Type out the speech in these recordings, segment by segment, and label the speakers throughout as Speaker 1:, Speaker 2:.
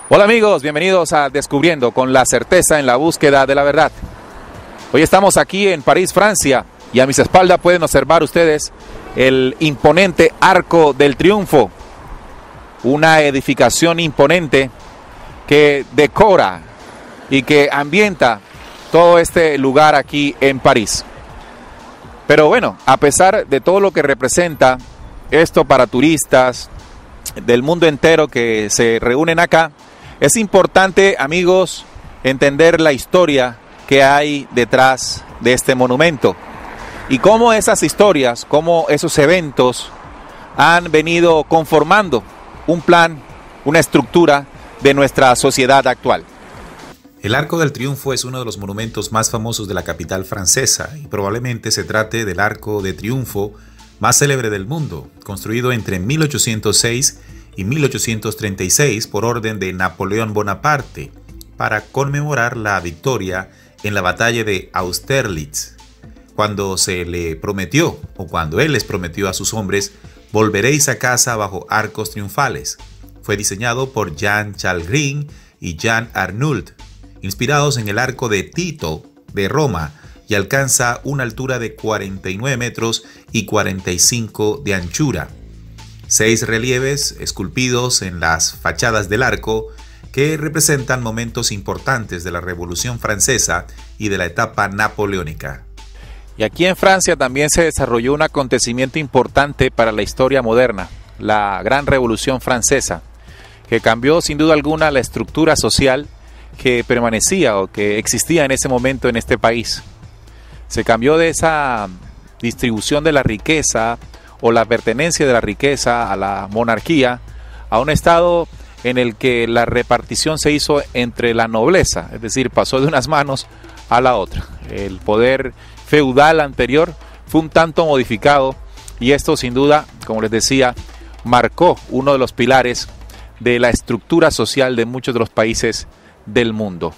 Speaker 1: Hola amigos, bienvenidos a Descubriendo con la certeza en la búsqueda de la verdad. Hoy estamos aquí en París, Francia, y a mis espaldas pueden observar ustedes el imponente Arco del Triunfo, una edificación imponente que decora y que ambienta todo este lugar aquí en París. Pero bueno, a pesar de todo lo que representa esto para turistas del mundo entero que se reúnen acá, es importante, amigos, entender la historia que hay detrás de este monumento y cómo esas historias, cómo esos eventos han venido conformando un plan, una estructura de nuestra sociedad actual.
Speaker 2: El Arco del Triunfo es uno de los monumentos más famosos de la capital francesa y probablemente se trate del Arco de Triunfo más célebre del mundo, construido entre 1806 y 1836 por orden de Napoleón Bonaparte para conmemorar la victoria en la batalla de Austerlitz, cuando se le prometió, o cuando él les prometió a sus hombres: volveréis a casa bajo arcos triunfales. Fue diseñado por Jean Chalgrin y Jean Arnault, inspirados en el arco de Tito de Roma, y alcanza una altura de 49 metros y 45 de anchura. 6 relieves esculpidos en las fachadas del arco que representan momentos importantes de la Revolución Francesa y de la etapa napoleónica.
Speaker 1: Y aquí en Francia también se desarrolló un acontecimiento importante para la historia moderna, la Gran Revolución Francesa, que cambió sin duda alguna la estructura social que permanecía o que existía en ese momento en este país. Se cambió de esa distribución de la riqueza o la pertenencia de la riqueza a la monarquía a un estado en el que la repartición se hizo entre la nobleza, es decir, pasó de unas manos a la otra. El poder feudal anterior fue un tanto modificado y esto sin duda, como les decía, marcó uno de los pilares de la estructura social de muchos de los países del mundo.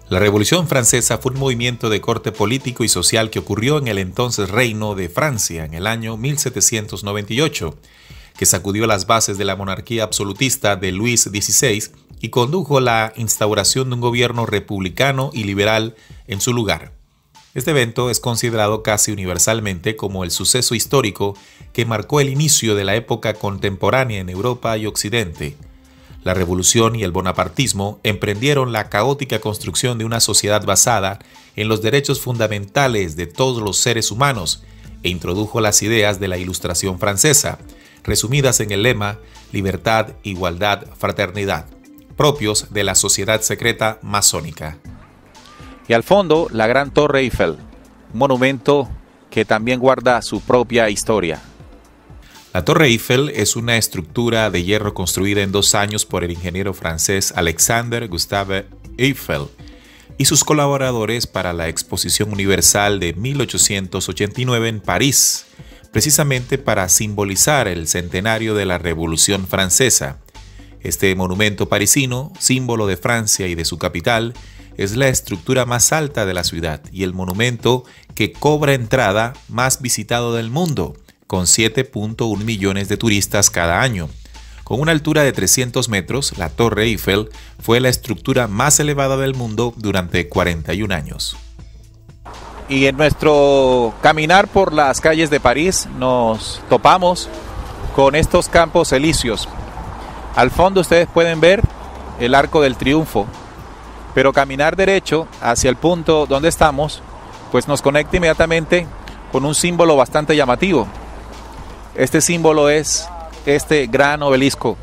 Speaker 2: La Revolución Francesa fue un movimiento de corte político y social que ocurrió en el entonces Reino de Francia en el año 1798, que sacudió las bases de la monarquía absolutista de Luis XVI y condujo la instauración de un gobierno republicano y liberal en su lugar. Este evento es considerado casi universalmente como el suceso histórico que marcó el inicio de la época contemporánea en Europa y Occidente. La revolución y el bonapartismo emprendieron la caótica construcción de una sociedad basada en los derechos fundamentales de todos los seres humanos e introdujo las ideas de la Ilustración francesa, resumidas en el lema libertad, igualdad, fraternidad, propios de la sociedad secreta masónica.
Speaker 1: Y al fondo, la Gran Torre Eiffel, un monumento que también guarda su propia historia.
Speaker 2: La Torre Eiffel es una estructura de hierro construida en 2 años por el ingeniero francés Alexandre Gustave Eiffel y sus colaboradores para la Exposición Universal de 1889 en París, precisamente para simbolizar el centenario de la Revolución Francesa. Este monumento parisino, símbolo de Francia y de su capital, es la estructura más alta de la ciudad y el monumento que cobra entrada más visitado del mundo, con 7.1 millones de turistas cada año. Con una altura de 300 metros, la Torre Eiffel fue la estructura más elevada del mundo durante 41 años.
Speaker 1: Y en nuestro caminar por las calles de París nos topamos con estos campos elíseos. Al fondo ustedes pueden ver el Arco del Triunfo, pero caminar derecho hacia el punto donde estamos, pues nos conecta inmediatamente con un símbolo bastante llamativo. Este símbolo es este gran obelisco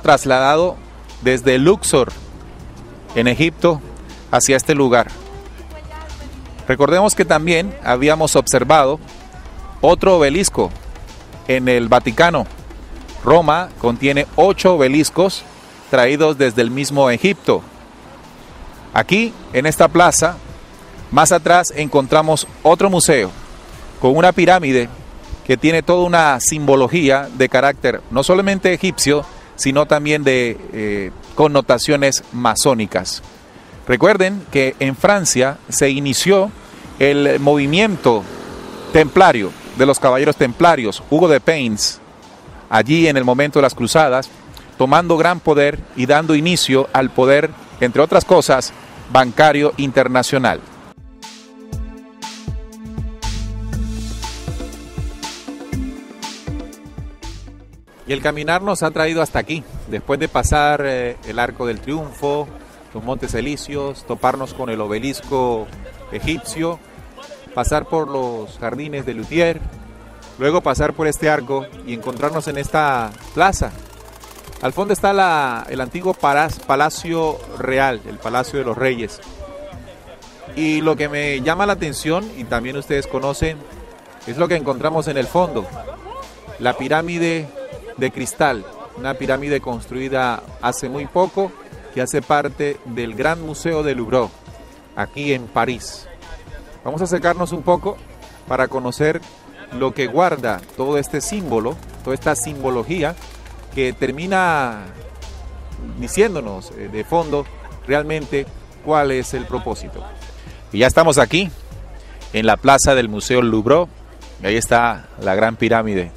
Speaker 1: trasladado desde Luxor, en Egipto, hacia este lugar. Recordemos que también habíamos observado otro obelisco en el Vaticano. Roma contiene 8 obeliscos traídos desde el mismo Egipto. Aquí, en esta plaza, más atrás encontramos otro museo con una pirámide que tiene toda una simbología de carácter no solamente egipcio, sino también de connotaciones masónicas. Recuerden que en Francia se inició el movimiento templario de los caballeros templarios. Hugo de Payens, allí en el momento de las cruzadas, tomando gran poder y dando inicio al poder, entre otras cosas, bancario internacional. Y el caminar nos ha traído hasta aquí, después de pasar el Arco del Triunfo, los Montes Elíseos, toparnos con el obelisco egipcio, pasar por los jardines de Luthier, luego pasar por este arco y encontrarnos en esta plaza. Al fondo está el antiguo Palacio Real, el Palacio de los Reyes. Y lo que me llama la atención, y también ustedes conocen, es lo que encontramos en el fondo, la pirámide de cristal, una pirámide construida hace muy poco, que hace parte del Gran Museo del Louvre, aquí en París. Vamos a acercarnos un poco para conocer lo que guarda todo este símbolo, toda esta simbología que termina diciéndonos de fondo realmente cuál es el propósito. Y ya estamos aquí en la plaza del Museo Louvre, y ahí está la Gran Pirámide.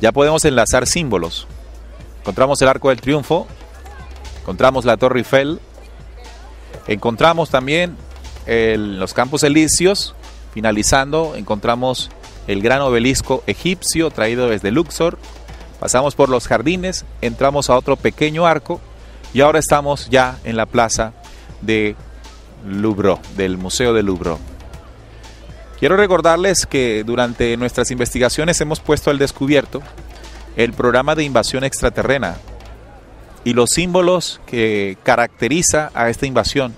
Speaker 1: Ya podemos enlazar símbolos. Encontramos el Arco del Triunfo, encontramos la Torre Eiffel, encontramos también los Campos Elíseos, finalizando encontramos el gran obelisco egipcio traído desde Luxor, pasamos por los jardines, entramos a otro pequeño arco y ahora estamos ya en la plaza de Louvre, del Museo del Louvre. Quiero recordarles que durante nuestras investigaciones hemos puesto al descubierto el programa de invasión extraterrena y los símbolos que caracteriza a esta invasión.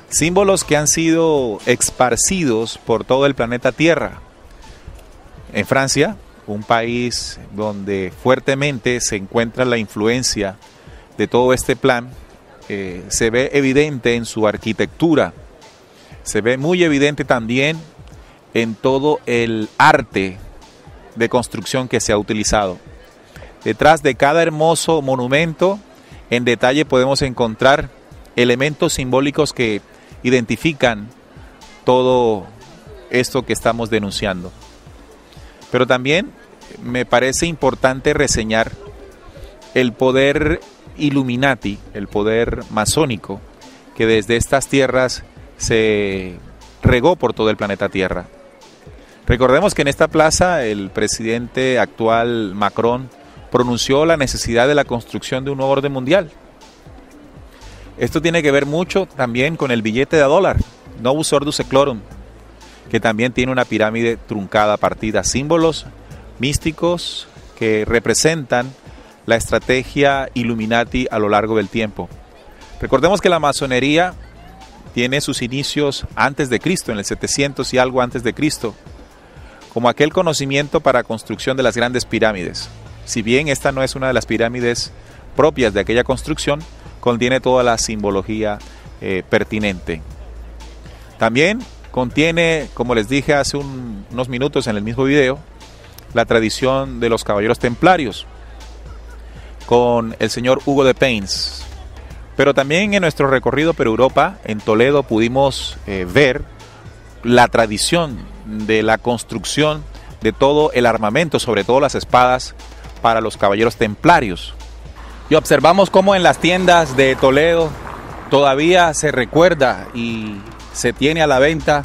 Speaker 1: Símbolos que han sido esparcidos por todo el planeta Tierra. En Francia, un país donde fuertemente se encuentra la influencia de todo este plan, se ve evidente en su arquitectura, se ve muy evidente también en todo el arte de construcción que se ha utilizado. Detrás de cada hermoso monumento, en detalle podemos encontrar elementos simbólicos que identifican todo esto que estamos denunciando. Pero también me parece importante reseñar el poder Illuminati, el poder masónico, que desde estas tierras se regó por todo el planeta Tierra. Recordemos que en esta plaza el presidente actual Macron pronunció la necesidad de la construcción de un nuevo orden mundial. Esto tiene que ver mucho también con el billete de $1, Novus Ordo Seclorum, que también tiene una pirámide truncada, partida, símbolos místicos que representan la estrategia Illuminati a lo largo del tiempo. Recordemos que la masonería tiene sus inicios antes de Cristo, en el 700 y algo antes de Cristo, como aquel conocimiento para construcción de las grandes pirámides. Si bien esta no es una de las pirámides propias de aquella construcción, contiene toda la simbología pertinente. También contiene, como les dije hace unos minutos en el mismo video, la tradición de los caballeros templarios, con el señor Hugo de Payns. Pero también en nuestro recorrido por Europa, en Toledo, pudimos ver la tradición de la construcción de todo el armamento, sobre todo las espadas, para los caballeros templarios. Y observamos cómo en las tiendas de Toledo todavía se recuerda y se tiene a la venta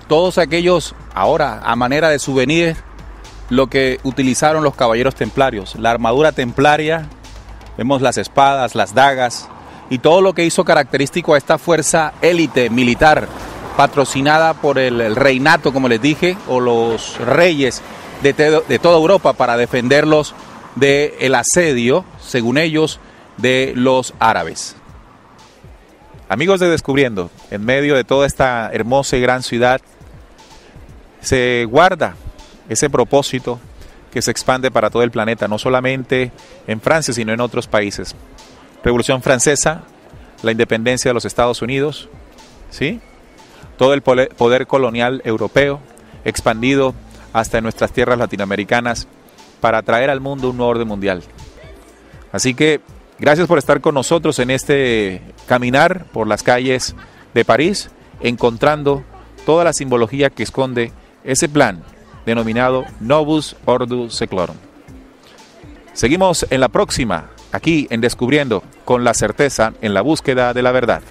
Speaker 1: todos aquellos, ahora a manera de souvenir, lo que utilizaron los caballeros templarios, la armadura templaria, vemos las espadas, las dagas y todo lo que hizo característico a esta fuerza élite militar, patrocinada por el reinato, como les dije, o los reyes de toda Europa, para defenderlos del asedio, según ellos, de los árabes. Amigos de Descubriendo, en medio de toda esta hermosa y gran ciudad, se guarda ese propósito que se expande para todo el planeta, no solamente en Francia, sino en otros países. Revolución Francesa, la independencia de los Estados Unidos, ¿sí? Todo el poder colonial europeo expandido hasta en nuestras tierras latinoamericanas para traer al mundo un nuevo orden mundial. Así que gracias por estar con nosotros en este caminar por las calles de París, encontrando toda la simbología que esconde ese plan denominado Novus Ordo Seclorum. Seguimos en la próxima aquí en Descubriendo con la certeza en la búsqueda de la verdad.